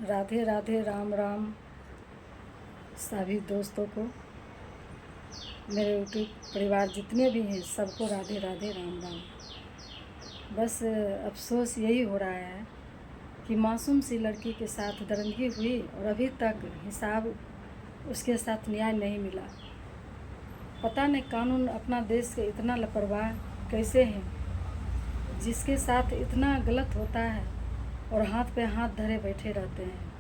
राधे राधे, राम राम सभी दोस्तों को, मेरे यूट्यूब परिवार जितने भी हैं सबको राधे राधे, राम राम। बस अफसोस यही हो रहा है कि मासूम सी लड़की के साथ दरिंदगी हुई और अभी तक हिसाब उसके साथ न्याय नहीं मिला। पता नहीं कानून अपना देश के इतना लापरवाह कैसे हैं, जिसके साथ इतना गलत होता है और हाथ पे हाथ धरे बैठे रहते हैं।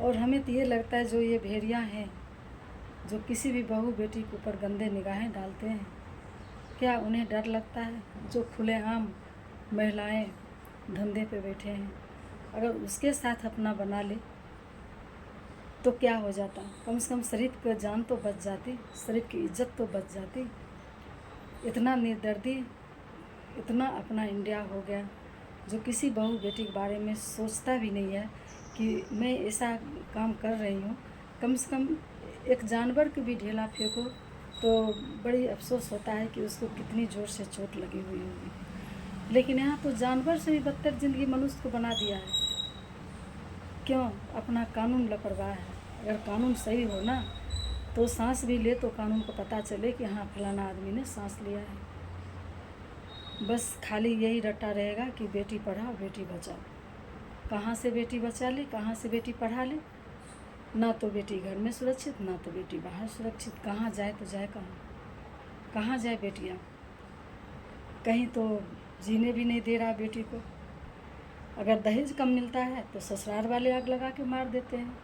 और हमें तो ये लगता है जो ये भेड़िया हैं जो किसी भी बहू बेटी के ऊपर गंदे निगाहें डालते हैं, क्या उन्हें डर लगता है? जो खुलेआम महिलाएं धंधे पे बैठे हैं, अगर उसके साथ अपना बना ले तो क्या हो जाता? कम से कम शरीफ की जान तो बच जाती, शरीफ की इज्जत तो बच जाती। इतना निर्दर्दी, इतना अपना इंडिया हो गया जो किसी बहू बेटी के बारे में सोचता भी नहीं है कि मैं ऐसा काम कर रही हूँ। कम से कम एक जानवर को भी ढेला फेंको तो बड़ी अफसोस होता है कि उसको कितनी ज़ोर से चोट लगी हुई होगी, लेकिन यहाँ तो जानवर से भी बदतर ज़िंदगी मनुष्य को बना दिया है। क्यों? अपना कानून लापरवाह है। अगर कानून सही हो ना तो सांस भी ले तो कानून को पता चले कि हाँ फलाना आदमी ने सांस लिया है। बस खाली यही रट्टा रहेगा कि बेटी पढ़ाओ बेटी बचाओ। कहाँ से बेटी बचा ले, कहाँ से बेटी पढ़ा ले? ना तो बेटी घर में सुरक्षित, ना तो बेटी बाहर सुरक्षित। कहाँ जाए तो जाए कहाँ? कहाँ जाए बेटियाँ? कहीं तो जीने भी नहीं दे रहा बेटी को। अगर दहेज कम मिलता है तो ससुराल वाले आग लगा के मार देते हैं।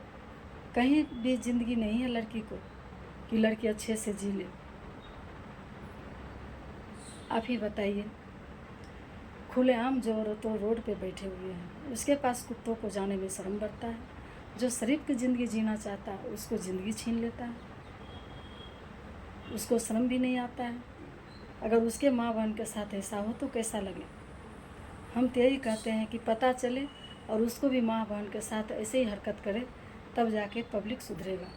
कहीं भी ज़िंदगी नहीं है लड़की को कि लड़की अच्छे से जी ले। आप ही बताइए, खुलेआम जो औरतों रोड पे बैठे हुए हैं उसके पास कुत्तों को जाने में शर्म बढ़ता है। जो शरीफ की ज़िंदगी जीना चाहता है उसको ज़िंदगी छीन लेता है, उसको शर्म भी नहीं आता है। अगर उसके माँ बहन के साथ ऐसा हो तो कैसा लगे? हम तो यही कहते हैं कि पता चले और उसको भी माँ बहन के साथ ऐसे ही हरकत करे, तब जाके पब्लिक सुधरेगा।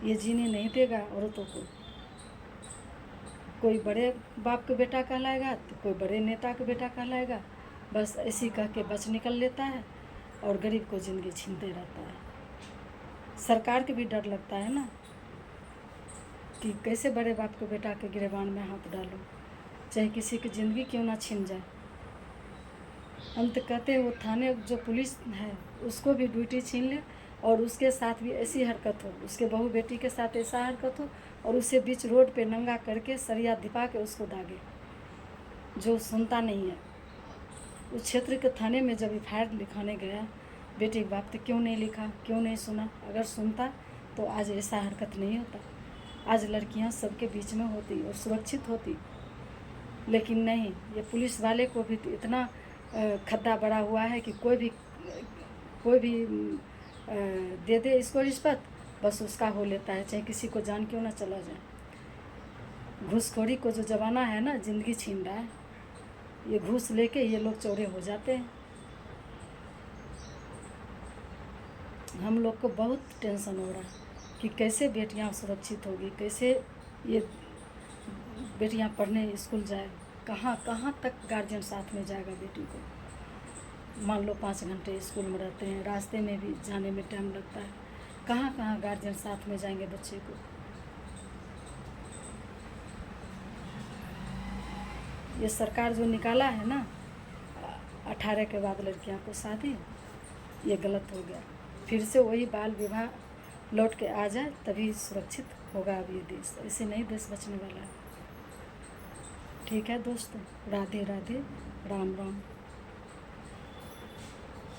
ये जीने नहीं देगा औरतों को। कोई बड़े बाप का बेटा कहलाएगा तो कोई बड़े नेता का बेटा कहलाएगा। बस ऐसी कह के बच निकल लेता है और गरीब को ज़िंदगी छीनते रहता है। सरकार के भी डर लगता है ना कि कैसे बड़े बाप के बेटा के गिरेबान में हाथ डालो, चाहे किसी की ज़िंदगी क्यों ना छिन जाए। हम तो कहते हैं वो थाने जो पुलिस है उसको भी ड्यूटी छीन ले और उसके साथ भी ऐसी हरकत हो, उसके बहू बेटी के साथ ऐसा हरकत हो और उसे बीच रोड पे नंगा करके सरिया दिपा के उसको दागे। जो सुनता नहीं है, उस क्षेत्र के थाने में जब एफआईआर लिखाने गया बेटी के बाप तो क्यों नहीं लिखा, क्यों नहीं सुना? अगर सुनता तो आज ऐसा हरकत नहीं होता, आज लड़कियां सबके बीच में होती और सुरक्षित होती। लेकिन नहीं, ये पुलिस वाले को भी इतना खद्दा बड़ा हुआ है कि कोई भी दे दे इसको रिश्वत, बस उसका हो लेता है, चाहे किसी को जान क्यों ना चला जाए। घूसखोरी को जो ज़माना है ना, ज़िंदगी छीन रहा है। ये घूस लेके ये लोग चोरे हो जाते हैं। हम लोग को बहुत टेंशन हो रहा है कि कैसे बेटियां सुरक्षित होगी, कैसे ये बेटियां पढ़ने स्कूल जाए, कहाँ कहाँ तक गार्जियन साथ में जाएगा बेटी को? मान लो 5 घंटे स्कूल में रहते हैं, रास्ते में भी जाने में टाइम लगता है, कहाँ कहाँ गार्जियन साथ में जाएंगे बच्चे को? ये सरकार जो निकाला है ना 18 के बाद लड़कियों को शादी, ये गलत हो गया। फिर से वही बाल विवाह लौट के आ जाए तभी सुरक्षित होगा अब ये देश। ऐसे नहीं देश बचने वाला है। ठीक है दोस्तों, राधे राधे, राम राम।